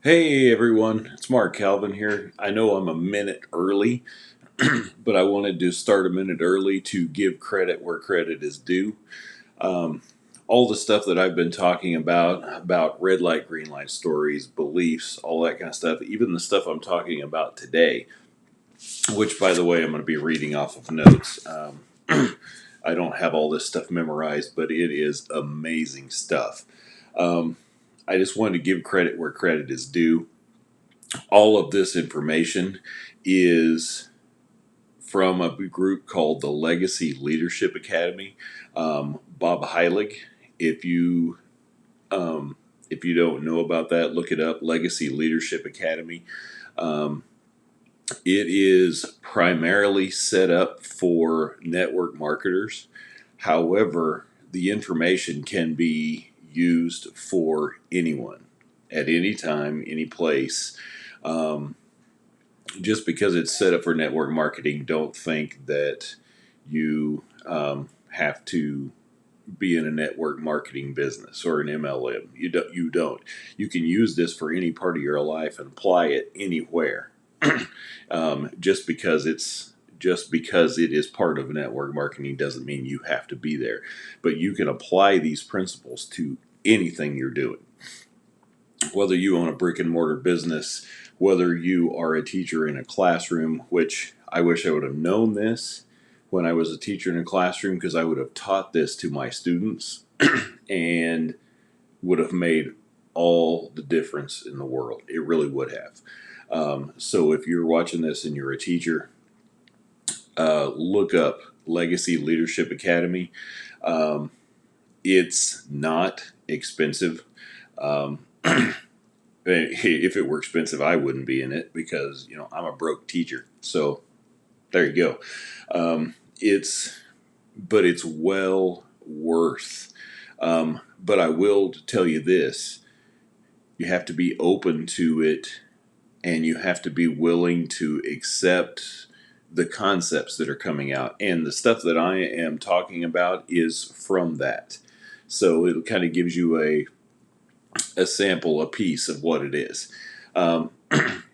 Hey everyone, it's Mark Calvin here. I know I'm a minute early, but I wanted to start a minute early to give credit where credit is due. Um, all the stuff that I've been talking about red light, green light stories, beliefs, all that kind of stuff, even the stuff I'm talking about today, which by the way, I'm going to be reading off of notes. I don't have all this stuff memorized, but it is amazing stuff. Um, I just wanted to give credit where credit is due. All of this information is from a group called the Legacy Leadership Academy. Bob Heilig, if you um, if you don't know about that, look it up. Legacy Leadership Academy. Um, it is primarily set up for network marketers. However, the information can be used for anyone at any time, any place. Um, just because it's set up for network marketing, don't think that you have to be in a network marketing business or an MLM. You don't. You don't. You can use this for any part of your life and apply it anywhere. Just because it is part of network marketing doesn't mean you have to be there, but you can apply these principles to anything you're doing, whether you own a brick and mortar business, whether you are a teacher in a classroom, which I wish I would have known this when I was a teacher in a classroom, because I would have taught this to my students and would have made all the difference in the world. It really would have. So if you're watching this and you're a teacher, look up Legacy Leadership Academy. Um, it's not expensive. Um, if it were expensive, I wouldn't be in it because I'm a broke teacher. So there you go. It's but it's well worth. But I will tell you this: you have to be open to it, and you have to be willing to accept the concepts that are coming out. And the stuff that I am talking about is from that. So it kind of gives you a sample, a piece of what it is.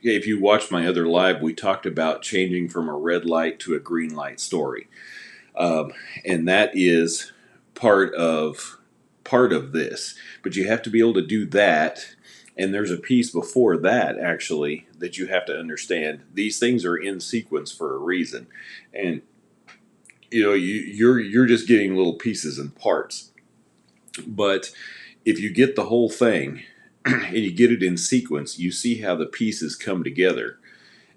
If you watched my other live, we talked about changing from a red light to a green light story, um, and that is part of part of this. But you have to be able to do that. And there's a piece before that actually that you have to understand. These things are in sequence for a reason, and you're just getting little pieces and parts. But if you get the whole thing and you get it in sequence, you see how the pieces come together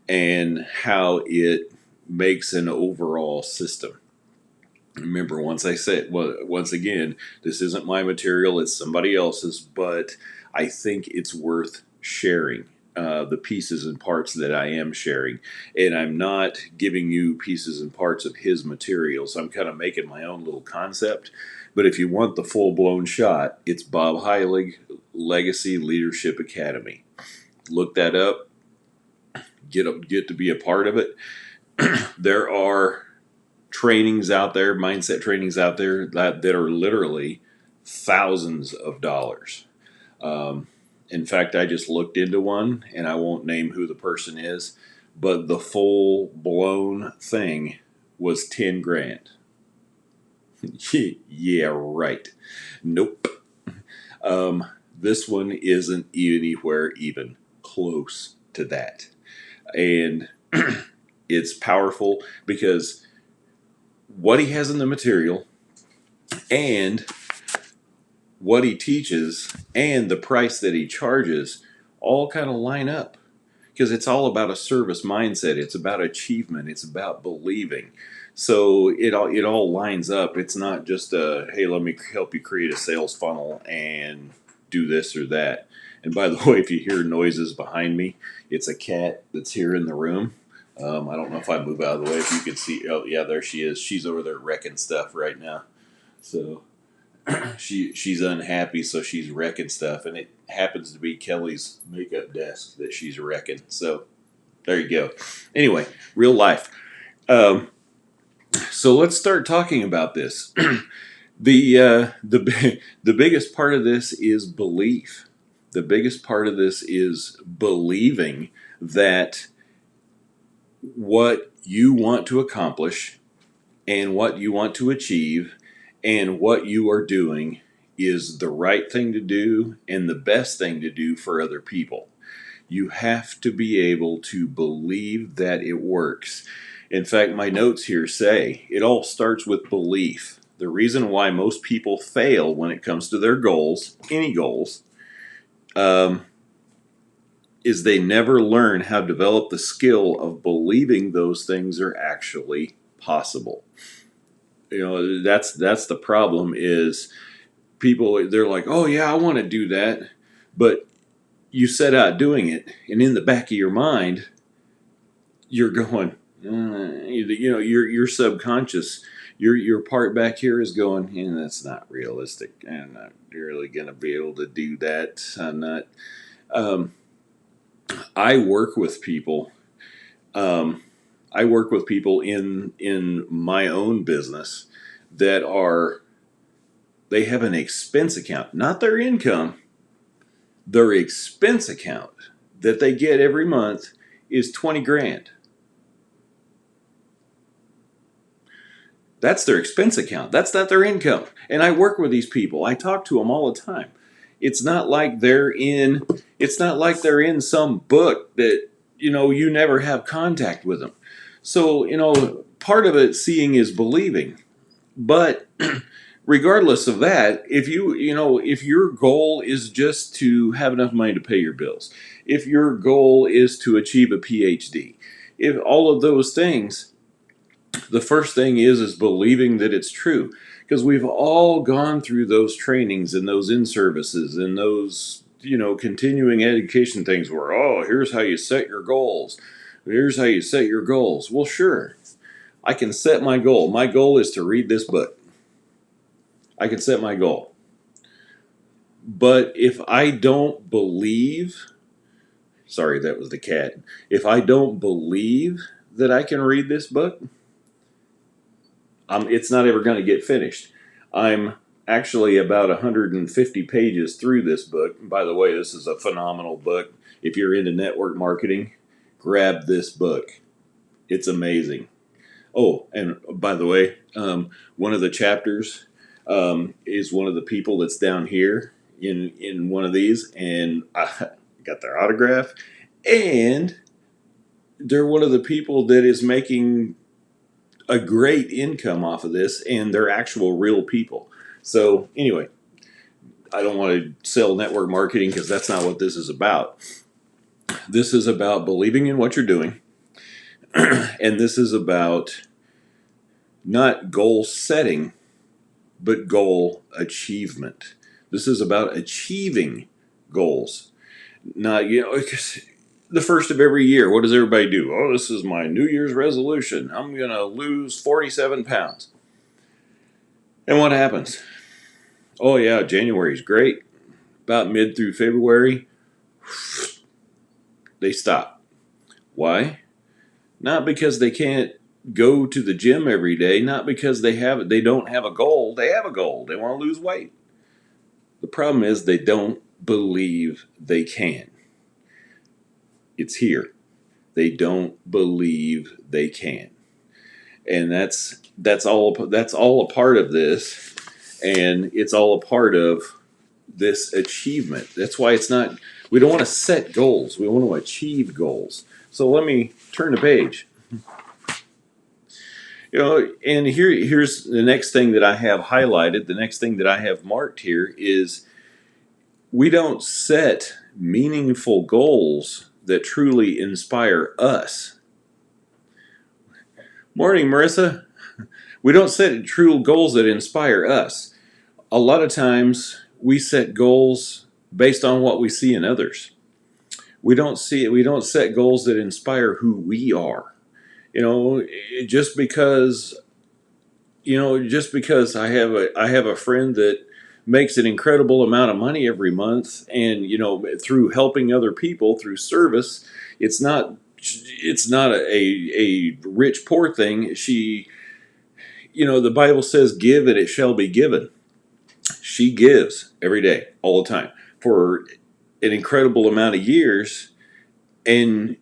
and how it makes an overall system. Remember, once I said, well, once again, this isn't my material, it's somebody else's, but I think it's worth sharing. The pieces and parts that I am sharing, and I'm not giving you pieces and parts of his material, so I'm kind of making my own little concept. But if you want the full blown shot, it's Bob Heilig, Legacy Leadership Academy. Look that up. Get to be a part of it. There are trainings out there, mindset trainings out there that are literally thousands of dollars. Um, in fact, I just looked into one, and I won't name who the person is, but the full blown thing was 10 grand. Yeah, right. Nope. This one isn't anywhere even close to that. And it's powerful because what he has in the material and what he teaches and the price that he charges all kind of line up because it's all about a service mindset. It's about achievement. It's about believing. So it all lines up. It's not just a hey, let me help you create a sales funnel and do this or that. And by the way, if you hear noises behind me, it's a cat that's here in the room. I don't know if I move out of the way if you can see. Oh yeah, there she is. She's over there wrecking stuff right now. So she's unhappy, so she's wrecking stuff, and it happens to be Kelly's makeup desk that she's wrecking. So there you go. Anyway, real life. Um, so let's start talking about this. The biggest part of this is belief. The biggest part of this is believing that what you want to accomplish and what you want to achieve and what you are doing is the right thing to do and the best thing to do for other people. You have to be able to believe that it works. In fact, my notes here say it all starts with belief. The reason why most people fail when it comes to their goals, any goals, is they never learn how to develop the skill of believing those things are actually possible. That's the problem is people, they're like, oh yeah, I want to do that, but you set out doing it, and in the back of your mind, you're going, your subconscious, your part back here is going, that's not realistic. I'm not really going to be able to do that. I'm not. I work with people. I work with people in my own business that they have an expense account, not their income. Their expense account that they get every month is 20 grand. That's their expense account. That's not their income. And I work with these people. I talk to them all the time. It's not like they're in some book that you never have contact with them. So, part of it seeing is believing. But regardless of that, if if your goal is just to have enough money to pay your bills, if your goal is to achieve a PhD, if all of those things, the first thing is believing that it's true, because we've all gone through those trainings and those in-services and those continuing education things where, oh, here's how you set your goals. Here's how you set your goals. Well, sure, I can set my goal. My goal is to read this book. I can set my goal. But if I don't believe, sorry, that was the cat. If I don't believe that I can read this book, it's not ever going to get finished. I'm actually about 150 pages through this book. And by the way, this is a phenomenal book. If you're into network marketing, grab this book. It's amazing. Oh, and by the way, one of the chapters is one of the people that's down here in one of these, and I got their autograph, and they're one of the people that is making a great income off of this, and they're actual real people. So anyway, I don't want to sell network marketing because that's not what this is about. This is about believing in what you're doing, and this is about not goal setting, but goal achievement. This is about achieving goals. Not, the first of every year, what does everybody do? Oh, this is my New Year's resolution. I'm going to lose 47 pounds. And what happens? Oh, yeah, January's great. About mid through February, they stop. Why? Not because they can't go to the gym every day, not because they don't have a goal. They have a goal. They want to lose weight. The problem is they don't believe they can. It's here. They don't believe they can. And that's all a part of this, and it's all a part of this achievement. That's why we don't want to set goals. We want to achieve goals. So let me turn the page. And here's the next thing that I have highlighted. The next thing that I have marked here is we don't set meaningful goals that truly inspire us. Morning, Marissa. We don't set true goals that inspire us. A lot of times we set goals based on what we see in others. We don't set goals that inspire who we are. Just because I have a friend that makes an incredible amount of money every month, and through helping other people through service, it's not a rich poor thing. The Bible says, give and it shall be given. She gives every day, all the time, for an incredible amount of years, and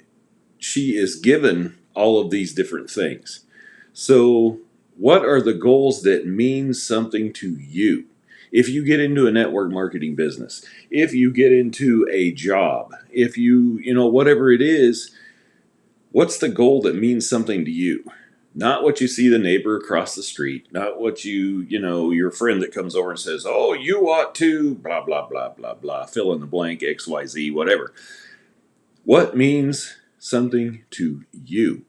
she is given all of these different things. So, what are the goals that mean something to you? If you get into a network marketing business, if you get into a job, if whatever it is, what's the goal that means something to you? Not what you see the neighbor across the street, not what your friend that comes over and says, oh, you ought to, blah, blah, blah, blah, blah, fill in the blank, XYZ, whatever. What means something to you?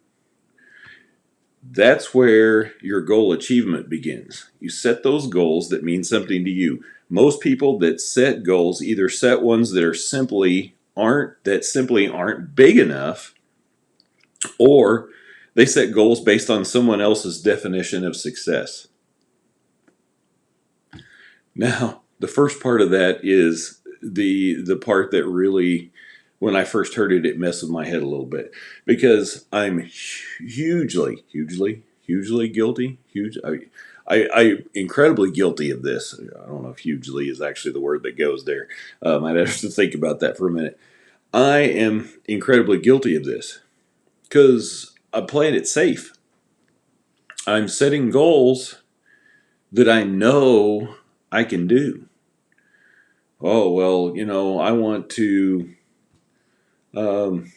That's where your goal achievement begins. You set those goals that mean something to you. Most people that set goals either set ones that simply aren't big enough, or they set goals based on someone else's definition of success. Now, the first part of that is the part that really, when I first heard it, it messed with my head a little bit, because I'm hugely, hugely, hugely guilty. I incredibly guilty of this. I don't know if hugely is actually the word that goes there. I'd have to think about that for a minute. I am incredibly guilty of this because I'm playing it safe. I'm setting goals that I know I can do. Oh, well, I want to, um,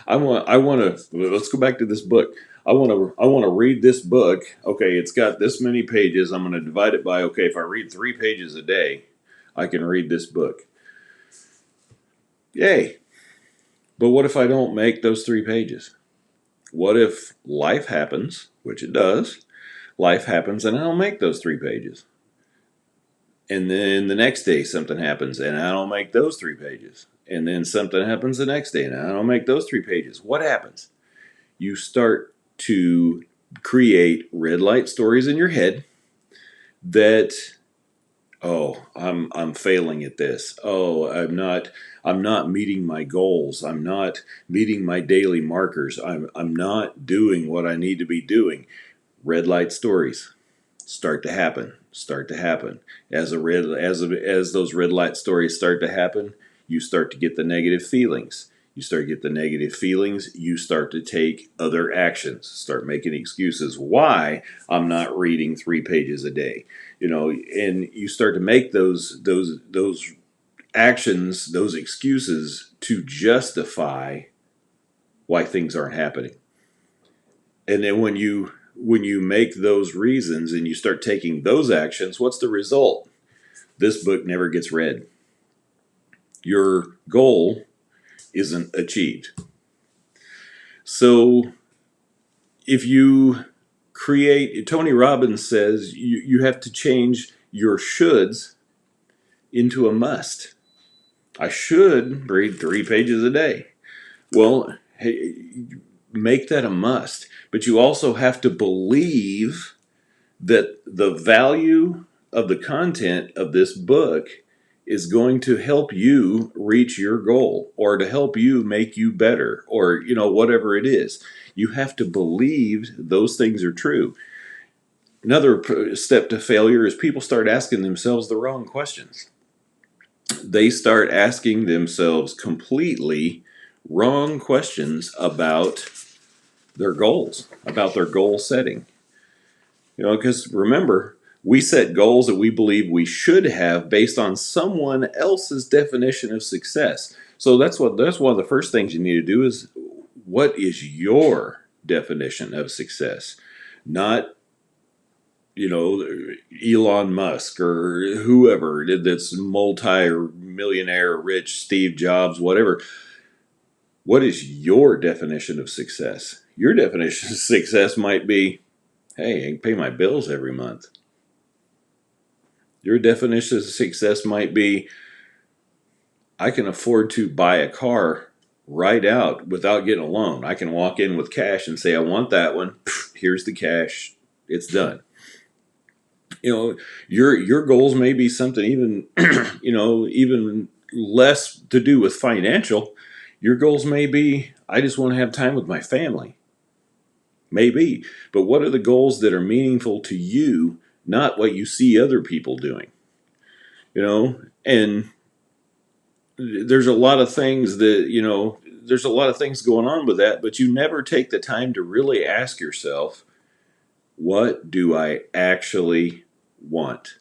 I want to, let's go back to this book. I want to read this book. Okay, it's got this many pages. I'm going to divide it by, okay, if I read 3 pages a day, I can read this book. Yay. But what if I don't make those 3 pages? What if life happens, which it does, life happens and I don't make those 3 pages? And then the next day something happens and I don't make those 3 pages. And then something happens the next day and I don't make those 3 pages. What happens? You start to create red light stories in your head that, oh, I'm failing at this. Oh, I'm not meeting my goals. I'm not meeting my daily markers. I'm not doing what I need to be doing. Red light stories start to happen. As those red light stories start to happen, you start to get the negative feelings. You start to take other actions, start making excuses why I'm not reading 3 pages a day. And you start to make those actions, those excuses to justify why things aren't happening. And then when you make those reasons and you start taking those actions, what's the result? This book never gets read. Your goal isn't achieved. So if you Tony Robbins says you have to change your shoulds into a must. I should read 3 pages a day. Well, hey, make that a must. But you also have to believe that the value of the content of this book is going to help you reach your goal or to help you make you better or whatever it is. You have to believe those things are true. Another step to failure is people start asking themselves the wrong questions. They start asking themselves completely wrong questions about their goals, about their goal setting. Because remember, we set goals that we believe we should have based on someone else's definition of success. So that's one of the first things you need to do is, what is your definition of success? Not Elon Musk or whoever that's multi-millionaire, rich, Steve Jobs, whatever. What is your definition of success? Your definition of success might be, hey, I can pay my bills every month. Your definition of success might be, I can afford to buy a car right out without getting a loan. I can walk in with cash and say, I want that one. Here's the cash. It's done. Your goals may be something even, even less to do with financial. Your goals may be, I just want to have time with my family. Maybe. But what are the goals that are meaningful to you, not what you see other people doing? And there's a lot of things that, there's a lot of things going on with that, but you never take the time to really ask yourself, what do I actually want?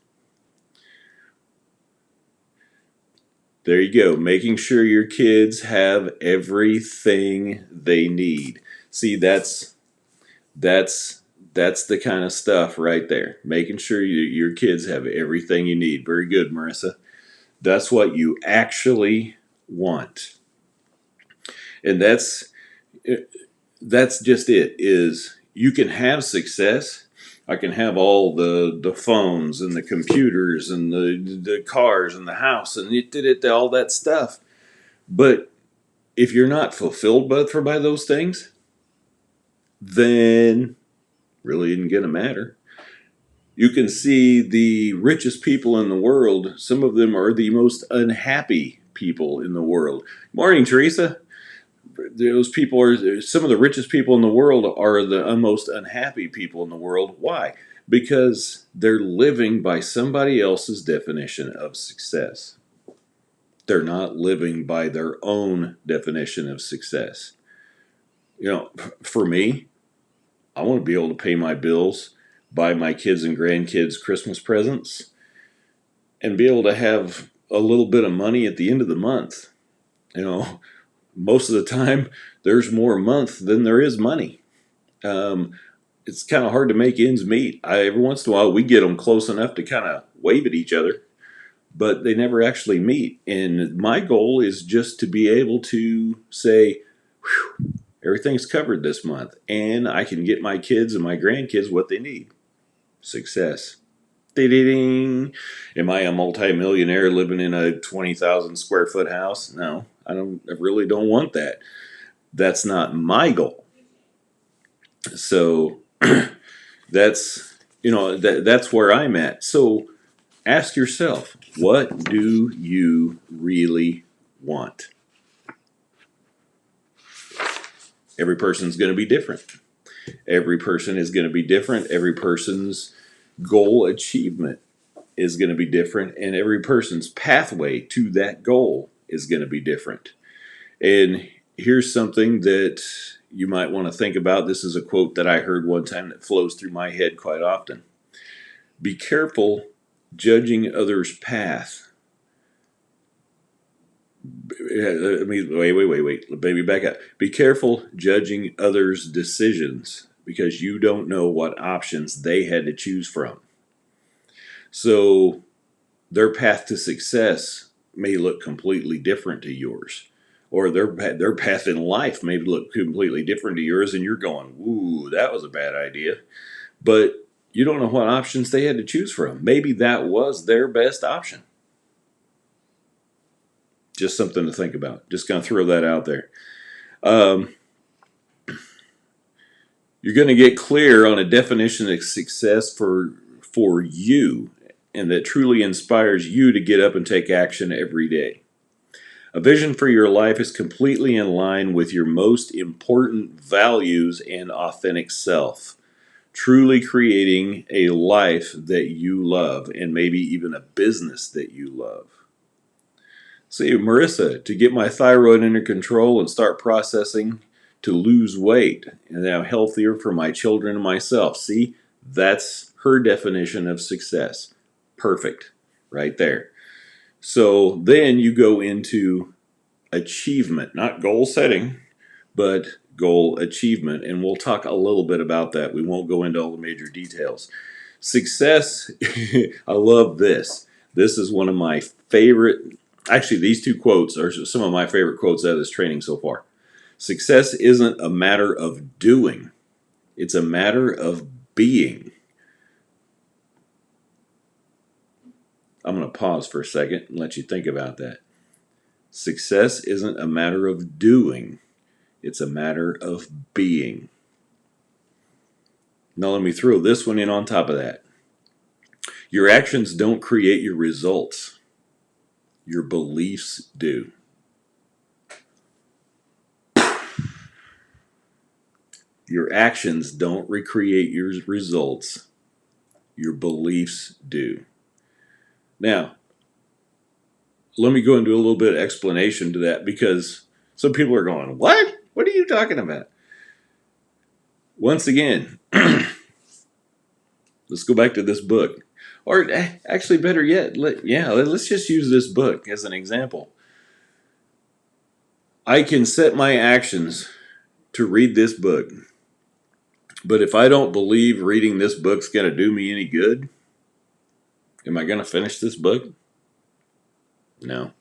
There you go, making sure your kids have everything they need. See, that's that's the kind of stuff right there. Making sure your kids have everything you need. Very good, Marissa. That's what you actually want. And that's just it. Is you can have success. I can have all the phones and the computers and the cars and the house and all that stuff. But if you're not fulfilled by those things, then really isn't going to matter. You can see the richest people in the world. Some of them are the most unhappy people in the world. Morning, Teresa. Those people are some of the richest people in the world are the most unhappy people in the world. Why? Because they're living by somebody else's definition of success. They're not living by their own definition of success. For me, I want to be able to pay my bills, buy my kids and grandkids Christmas presents, and be able to have a little bit of money at the end of the month. Most of the time, there's more a month than there is money. It's kind of hard to make ends meet. Every once in a while, we get them close enough to kind of wave at each other, but they never actually meet. And my goal is just to be able to say, whew, everything's covered this month, and I can get my kids and my grandkids what they need. Success. Ding. Am I a multimillionaire living in a 20,000 square foot house? No, I don't. I really don't want that. That's not my goal. So that's where I'm at. So ask yourself, what do you really want? Every person's going to be different. Every person is going to be different. Every person's goal achievement is going to be different, and every person's pathway to that goal is going to be different. And here's something that you might want to think about. This is a quote that I heard one time that flows through my head quite often. Be careful judging others' path. Wait. Baby, back up. Be careful judging others' decisions because you don't know what options they had to choose from. So their path to success may look completely different to yours. Or their path in life may look completely different to yours, and you're going, ooh, that was a bad idea. But you don't know what options they had to choose from. Maybe that was their best option. Just something to think about. Just going to throw that out there. You're going to get clear on a definition of success for you, and that truly inspires you to get up and take action every day. A vision for your life is completely in line with your most important values and authentic self. Truly creating a life that you love and maybe even a business that you love. See, Marissa, to get my thyroid under control and start processing to lose weight and I'm healthier for my children and myself. See, that's her definition of success. Perfect. Right there. So then you go into achievement, not goal setting, but goal achievement. And we'll talk a little bit about that. We won't go into all the major details. Success, I love this. This is one of my favorite, actually, these two quotes are some of my favorite quotes out of this training so far. Success isn't a matter of doing, it's a matter of being. I'm going to pause for a second and let you think about that. Success isn't a matter of doing, it's a matter of being. Now let me throw this one in on top of that. Your actions don't create your results. Your beliefs do. Your actions don't recreate your results. Your beliefs do. Now, let me go into a little bit of explanation to that, because some people are going, "What? What are you talking about?" Once again, let's go back to this book. Or actually, better yet, let's just use this book as an example. I can set my actions to read this book, but if I don't believe reading this book's going to do me any good, am I going to finish this book? No.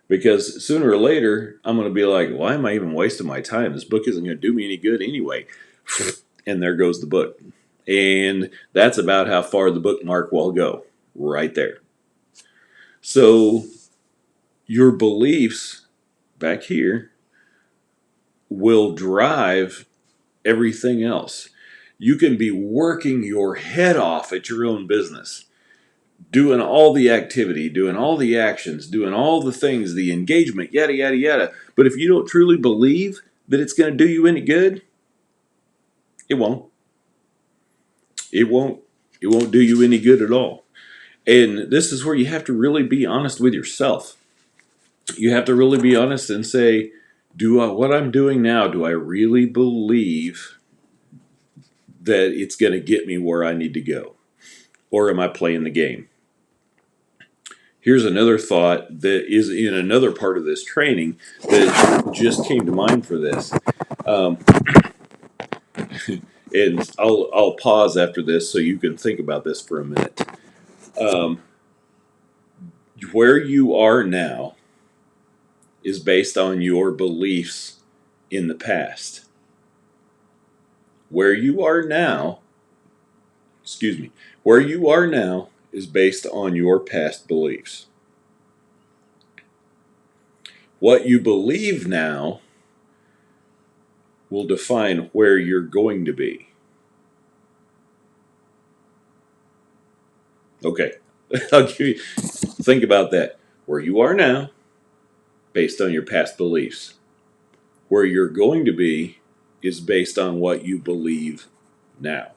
Because sooner or later, I'm going to be like, why am I even wasting my time? This book isn't going to do me any good anyway. And there goes the book. And that's about how far the bookmark will go, right there. So your beliefs back here will drive everything else. You can be working your head off at your own business, doing all the activity, doing all the actions, doing all the things, the engagement, yada, yada, yada. But if you don't truly believe that it's going to do you any good, it won't. It won't. It won't do you any good at all. And this is where you have to really be honest with yourself. You have to really be honest and say, what I'm doing now, do I really believe that it's going to get me where I need to go? Or am I playing the game? Here's another thought that is in another part of this training that just came to mind for this. And I'll pause after this so you can think about this for a minute. Where you are now is based on your beliefs in the past. Where you are now is based on your past beliefs. What you believe now will define where you're going to be. Okay, think about that. Where you are now, based on your past beliefs. Where you're going to be is based on what you believe now.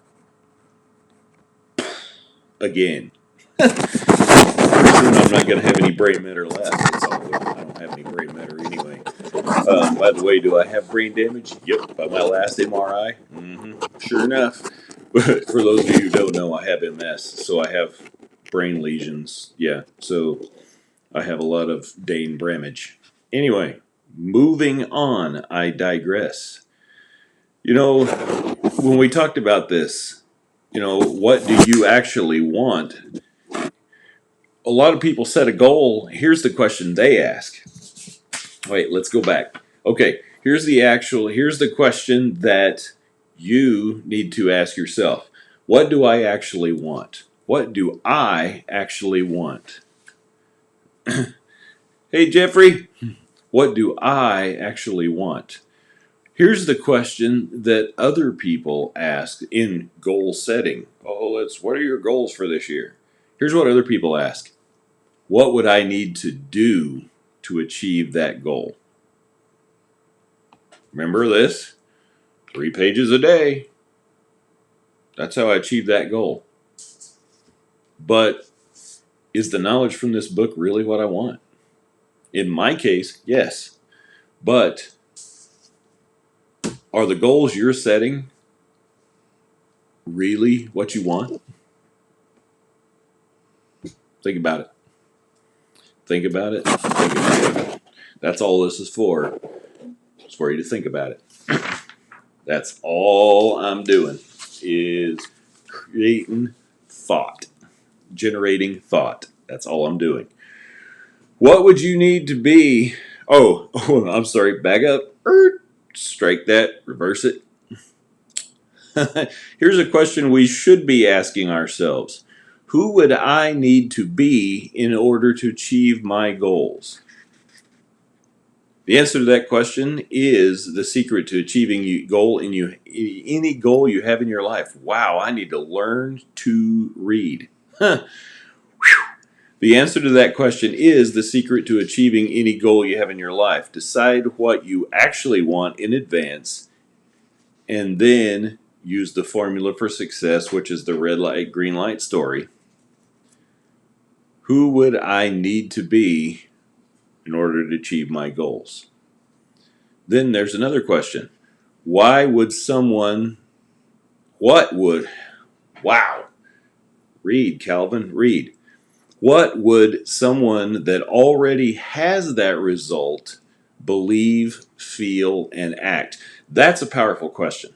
Again. Soon I'm not going to have any brain matter left. That's all. I don't have any brain matter anyway. By the way, do I have brain damage? Yep, by my last MRI. Sure enough. But for those of you who don't know, I have MS, so I have brain lesions. Yeah, so I have a lot of Dane Bramage. Anyway, moving on, I digress. When we talked about this, what do you actually want? A lot of people set a goal. Here's the question they ask. Wait, let's go back. Okay, here's the question that you need to ask yourself. What do I actually want? What do I actually want? Hey, Jeffrey, what do I actually want? Here's the question that other people ask in goal setting. What are your goals for this year? Here's what other people ask. What would I need to do to achieve that goal? Remember this? 3 pages a day. That's how I achieve that goal. But is the knowledge from this book really what I want? In my case, yes. But are the goals you're setting really what you want? Think about it. Think about it. Think about it. That's all this is for. It's for you to think about it. That's all I'm doing is creating thought, generating thought. That's all I'm doing. What would you need to be? Oh, I'm sorry. Back up. Strike that. Reverse it. Here's a question we should be asking ourselves. Who would I need to be in order to achieve my goals? The answer to that question is the secret to achieving any goal you have in your life. Wow, I need to learn to read. The answer to that question is the secret to achieving any goal you have in your life. Decide what you actually want in advance, and then use the formula for success, which is the red light, green light story. Who would I need to be in order to achieve my goals. Then there's another question. Why would someone, what would, wow, read, Calvin, read. What would someone that already has that result believe, feel, and act? That's a powerful question.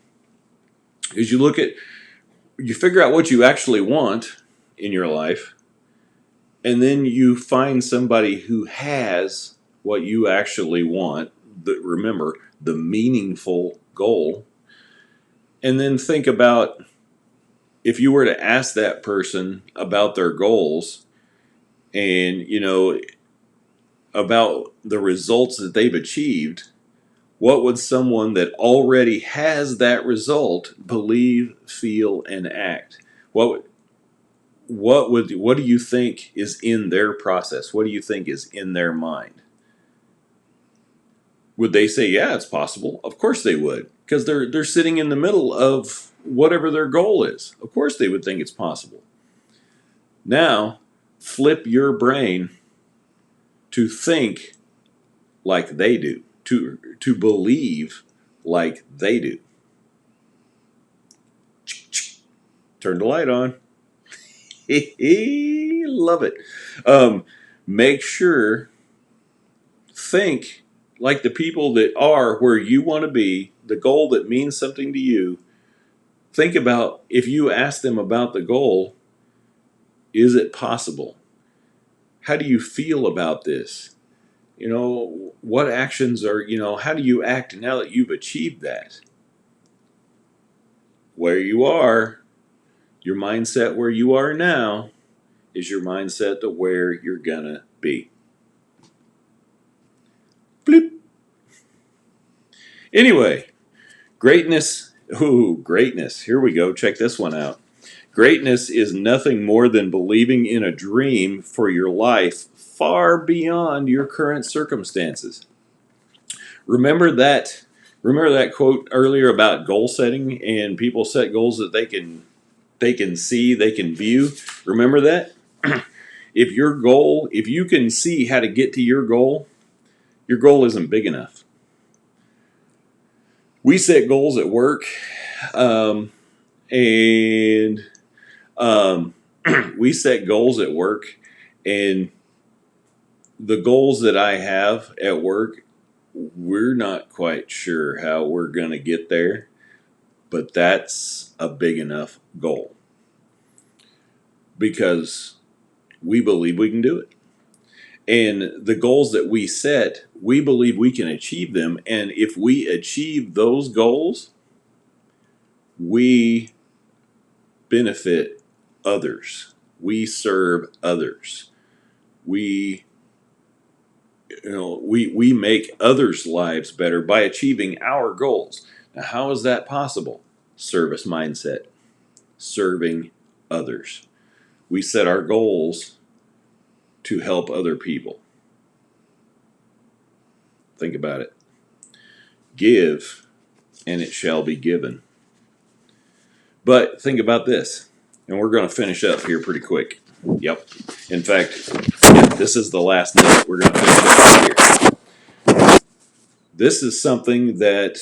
Because you figure out what you actually want in your life, and then you find somebody who has what you actually want. Remember, the meaningful goal. And then think about if you were to ask that person about their goals and, about the results that they've achieved, what would someone that already has that result believe, feel, and act? What what do you think is in their process? What do you think is in their mind? Would they say, "Yeah, it's possible"? Of course they would, because they're sitting in the middle of whatever their goal is. Of course they would think it's possible. Now, flip your brain to think like they do, to believe like they do. Turn the light on. Love it. Make sure, think like the people that are where you want to be, the goal that means something to you. Think about if you ask them about the goal, is it possible? How do you feel about this? What actions are, how do you act now that you've achieved that? Where you are, your mindset where you are now is your mindset to where you're gonna be. Bloop. Anyway, greatness. Ooh, greatness. Here we go. Check this one out. Greatness is nothing more than believing in a dream for your life far beyond your current circumstances. Remember that quote earlier about goal setting and people set goals that they can see, they can view. Remember that? If you can see how to get to your goal isn't big enough. We set goals at work, and we set goals at work, and the goals that I have at work, we're not quite sure how we're going to get there, but that's a big enough goal because we believe we can do it. And the goals that we set, we believe we can achieve them. And if we achieve those goals, we benefit others. We serve others. We we make others' lives better by achieving our goals. Now, how is that possible? Service mindset, serving others. We set our goals to help other people. Think about it. Give, and it shall be given. But think about this, and we're going to finish up here pretty quick. Yep. In fact, this is the last note. We're going to finish up here. This is something that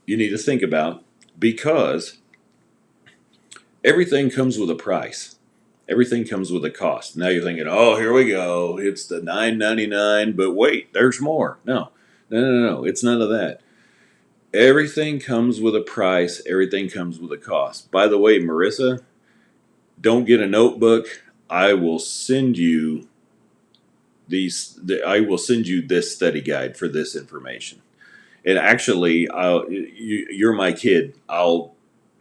you need to think about because everything comes with a price. Everything comes with a cost. Now you're thinking, oh, here we go. It's the $9.99, but wait, there's more. No. It's none of that. Everything comes with a price. Everything comes with a cost. By the way, Marissa, don't get a notebook. I will send you I will send you this study guide for this information. And actually, you're my kid. I'll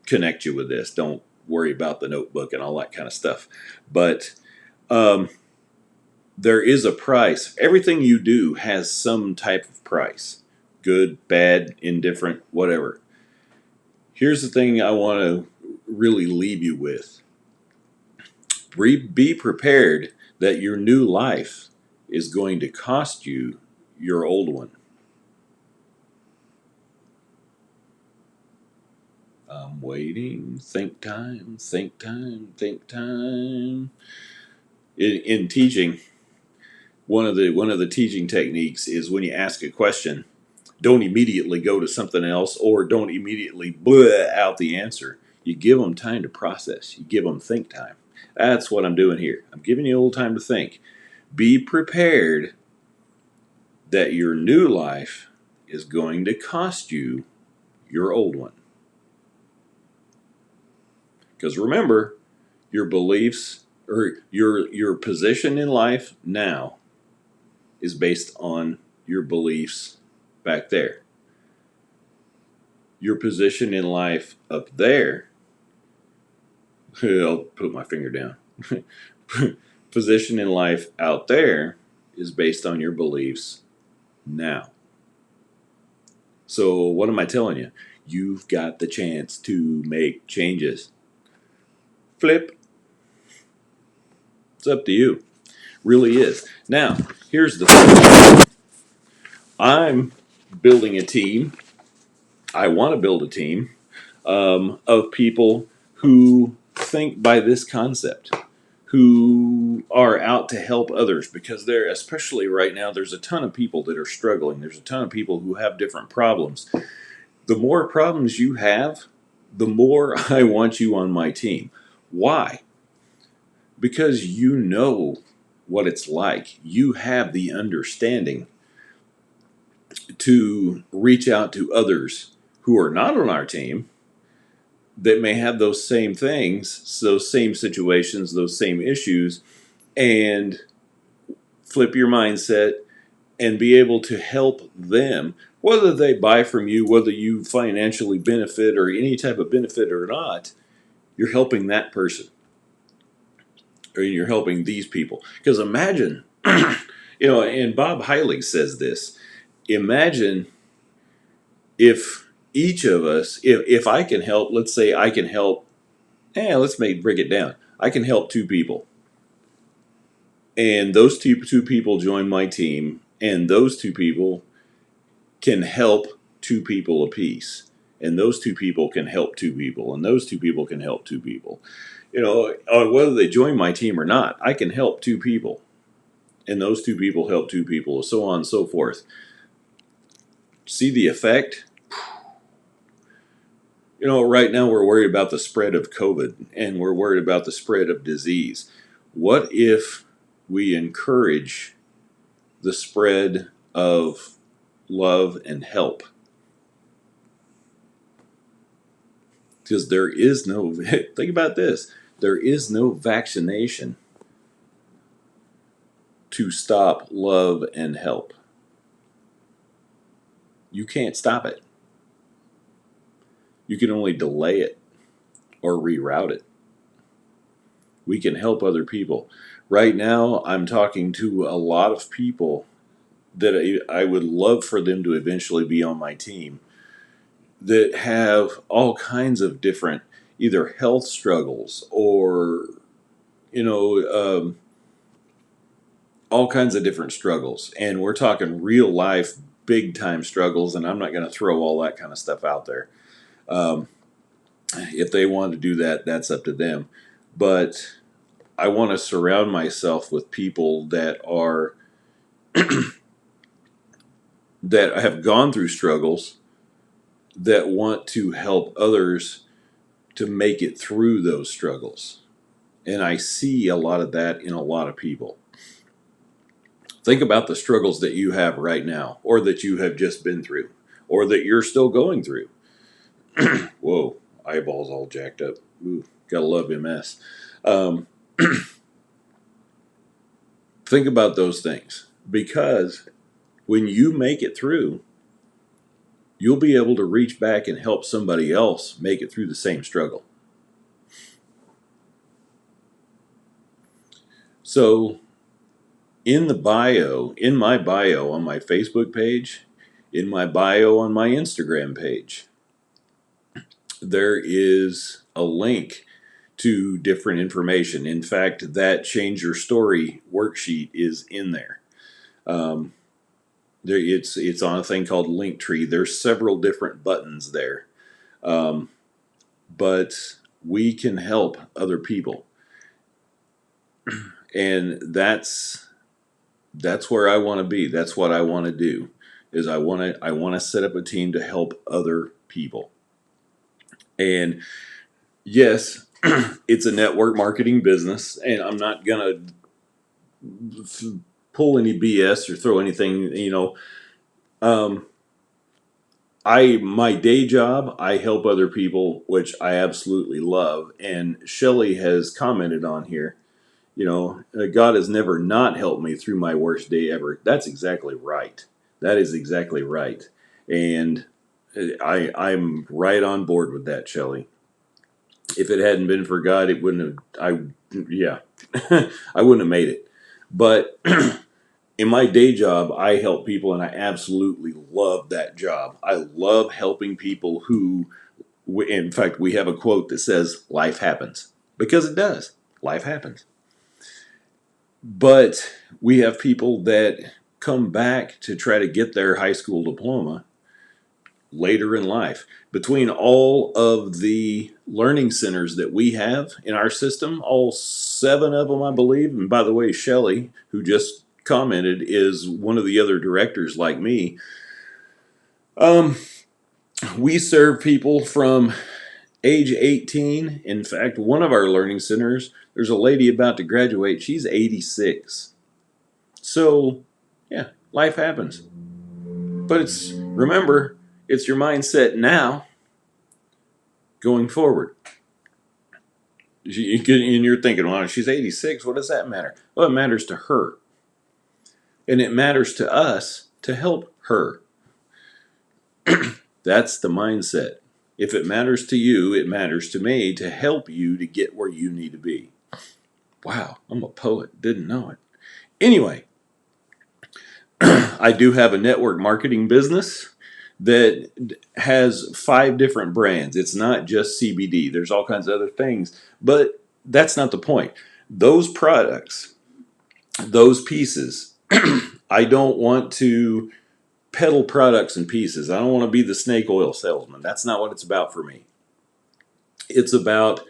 connect you with this. Don't worry about the notebook and all that kind of stuff. But there is a price. Everything you do has some type of price. Good, bad, indifferent, whatever. Here's the thing I want to really leave you with. Be prepared that your new life is going to cost you your old one. I'm waiting. Think time, think time, think time. In teaching, one of the teaching techniques is when you ask a question, don't immediately go to something else or don't immediately bleh out the answer. You give them time to process. You give them think time. That's what I'm doing here. I'm giving you a little time to think. Be prepared that your new life is going to cost you your old one. Because remember, your beliefs or your position in life now is based on your beliefs back there. Your position in life up there, I'll put my finger down. Position in life out there is based on your beliefs now. So what am I telling you? You've got the chance to make changes. Flip. It's up to you. Really is. Now, here's the thing. I'm building a team. I want to build a team of people who think by this concept, who are out to help others, because there, especially right now, there's a ton of people that are struggling. There's a ton of people who have different problems. The more problems you have, the more I want you on my team. Why? Because you know what it's like. You have the understanding to reach out to others who are not on our team that may have those same things, those same situations, those same issues, and flip your mindset and be able to help them, whether they buy from you, whether you financially benefit or any type of benefit or not. You're helping that person, or you're helping these people. Because imagine, and Bob Heilig says this, imagine if each of us, if I can help, let's say I can help, break it down. I can help two people. And those two people join my team, and those two people can help two people apiece. And those two people can help two people, and those two people can help two people. Whether they join my team or not, I can help two people. And those two people help two people, so on and so forth. See the effect? Right now we're worried about the spread of COVID, and we're worried about the spread of disease. What if we encourage the spread of love and help? Because there is no, think about this, there is no vaccination to stop love and help. You can't stop it. You can only delay it or reroute it. We can help other people. Right now, I'm talking to a lot of people that I would love for them to eventually be on my team that have all kinds of different either health struggles or, all kinds of different struggles. And we're talking real life, big time struggles. And I'm not going to throw all that kind of stuff out there. If they want to do that, that's up to them. But I want to surround myself with people that are that have gone through struggles, that want to help others to make it through those struggles. And I see a lot of that in a lot of people. Think about the struggles that you have right now, or that you have just been through, or that you're still going through. Whoa, eyeballs all jacked up. Ooh, gotta love MS. Think about those things, because when you make it through, you'll be able to reach back and help somebody else make it through the same struggle. So, in my bio on my Facebook page, in my bio on my Instagram page, there is a link to different information. In fact, that Change Your Story worksheet is in there. It's on a thing called Linktree. There's several different buttons there, but we can help other people, and that's That's where I want to be. That's what I want to do. Is I want to set up a team to help other people. And yes, it's a network marketing business, and I'm not gonna pull any BS or throw anything. Um, I my day job, I help other people, which I absolutely love. And Shelley has commented on here. God has never not helped me through my worst day ever. That's exactly right. That is exactly right. And I'm right on board with that, Shelley. If it hadn't been for God, it wouldn't have. Yeah, I wouldn't have made it. But in my day job, I help people, and I absolutely love that job. I love helping people who, in fact, we have a quote that says, "Life happens," because it does. Life happens. But we have people that come back to try to get their high school diploma later in life. Between all of the learning centers that we have in our system, all 7 of them, I believe, and by the way, Shelley, who just commented, is one of the other directors like me. Um, we serve people from age 18. In fact, one of our learning centers, there's a lady about to graduate. She's 86. So, yeah, life happens. But remember, it's your mindset now going forward. And you're thinking, well, she's 86. What does that matter? Well, it matters to her. And it matters to us to help her. That's the mindset. If it matters to you, it matters to me to help you to get where you need to be. Wow, I'm a poet. Didn't know it. Anyway, I do have a network marketing business that has 5 different brands. It's not just CBD. There's all kinds of other things, but that's not the point. Those products, those pieces, I don't want to peddle products and pieces. I don't want to be the snake oil salesman. That's not what it's about for me. It's about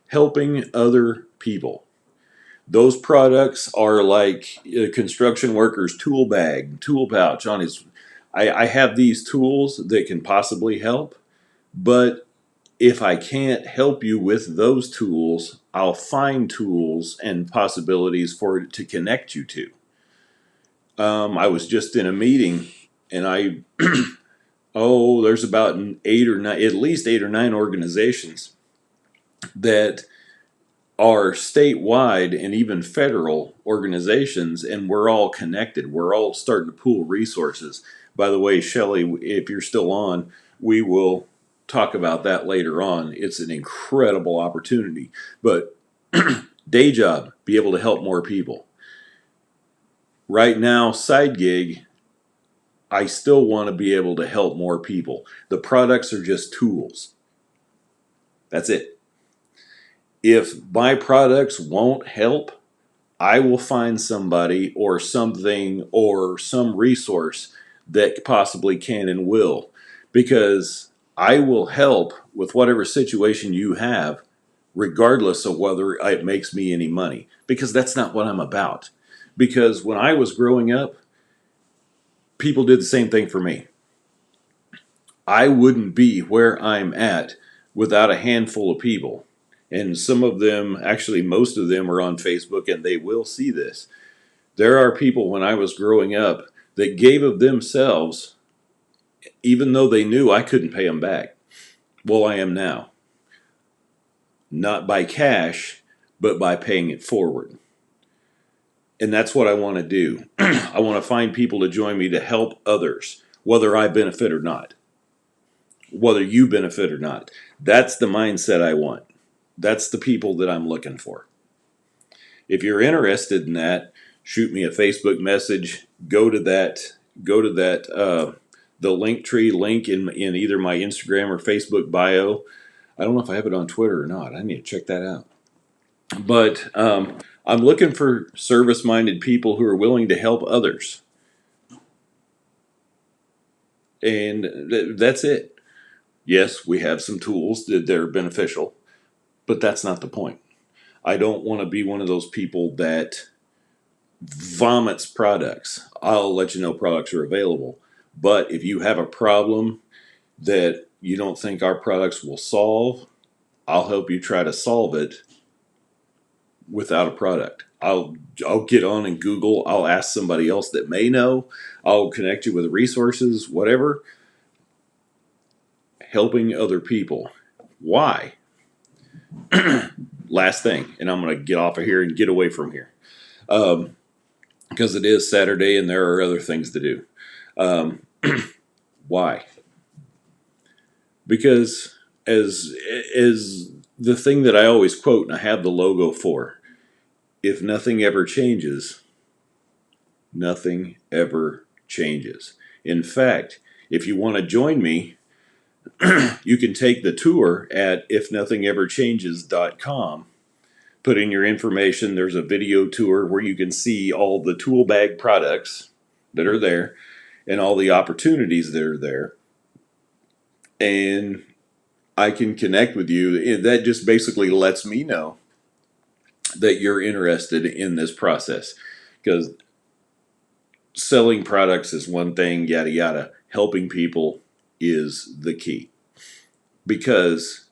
helping other people. Those products are like a construction worker's tool bag, tool pouch on his. I have these tools that can possibly help, but if I can't help you with those tools, I'll find tools and possibilities for it to connect you to. I was just in a meeting, and there's about 8 or 9, at least 8 or 9 organizations that are statewide and even federal organizations, and we're all connected. We're all starting to pool resources. By the way, Shelley, if you're still on, we will talk about that later on. It's an incredible opportunity. But day job, be able to help more people. Right now, side gig, I still want to be able to help more people. The products are just tools. That's it. If my products won't help, I will find somebody or something or some resource that possibly can and will, because I will help with whatever situation you have, regardless of whether it makes me any money, because that's not what I'm about. Because when I was growing up, people did the same thing for me. I wouldn't be where I'm at without a handful of people. And some of them, actually, most of them are on Facebook, and they will see this. There are people when I was growing up that gave of themselves, even though they knew I couldn't pay them back. Well, I am now. Not by cash, but by paying it forward. And that's what I want to do. I want to find people to join me to help others, whether I benefit or not, whether you benefit or not. That's the mindset I want. That's the people that I'm looking for. If you're interested in that, shoot me a Facebook message. Go to that the Linktree link in either my Instagram or Facebook bio. I don't know if I have it on Twitter or not. I need to check that out. But I'm looking for service-minded people who are willing to help others, and that's it. Yes, we have some tools that are beneficial, but that's not the point. I don't want to be one of those people that vomits products, I'll let you know products are available. But if you have a problem that you don't think our products will solve, I'll help you try to solve it without a product. I'll get on and Google. I'll ask somebody else that may know. I'll connect you with resources, whatever. Helping other people. Why? Last thing, and I'm going to get off of here and get away from here, because it is Saturday and there are other things to do. Why? Because as the thing that I always quote, and I have the logo for, if nothing ever changes, nothing ever changes. In fact, if you want to join me, you can take the tour at ifnothingeverchanges.com. Put in your information. There's a video tour where you can see all the tool bag products that are there and all the opportunities that are there. And I can connect with you. That just basically lets me know that you're interested in this process, because selling products is one thing, yada yada. Helping people is the key. Because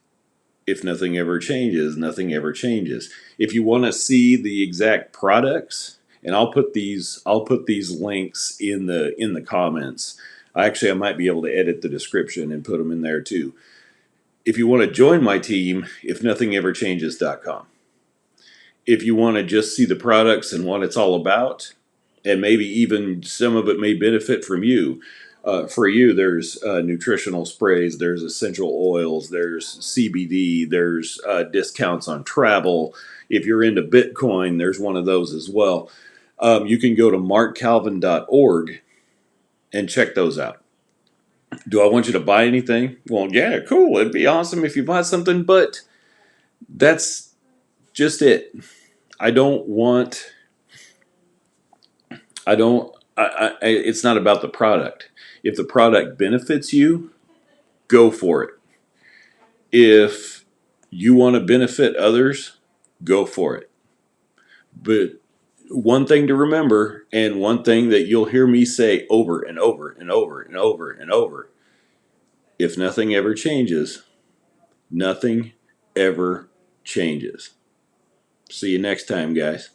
if nothing ever changes, nothing ever changes. If you want to see the exact products, and I'll put these links in the comments. Actually, I might be able to edit the description and put them in there too. If you want to join my team, ifnothingeverchanges.com. If you want to just see the products and what it's all about, and maybe even some of it may benefit from you. For you, there's nutritional sprays, there's essential oils, there's CBD, there's discounts on travel. If you're into Bitcoin, there's one of those as well. You can go to markcalvin.org and check those out. Do I want you to buy anything? Well, yeah, cool. It'd be awesome if you bought something, but that's just it. I don't want. I don't. It's not about the product. If the product benefits you, go for it. If you want to benefit others, go for it. But one thing to remember, and one thing that you'll hear me say over and over and over and over and over: if nothing ever changes, nothing ever changes. See you next time, guys.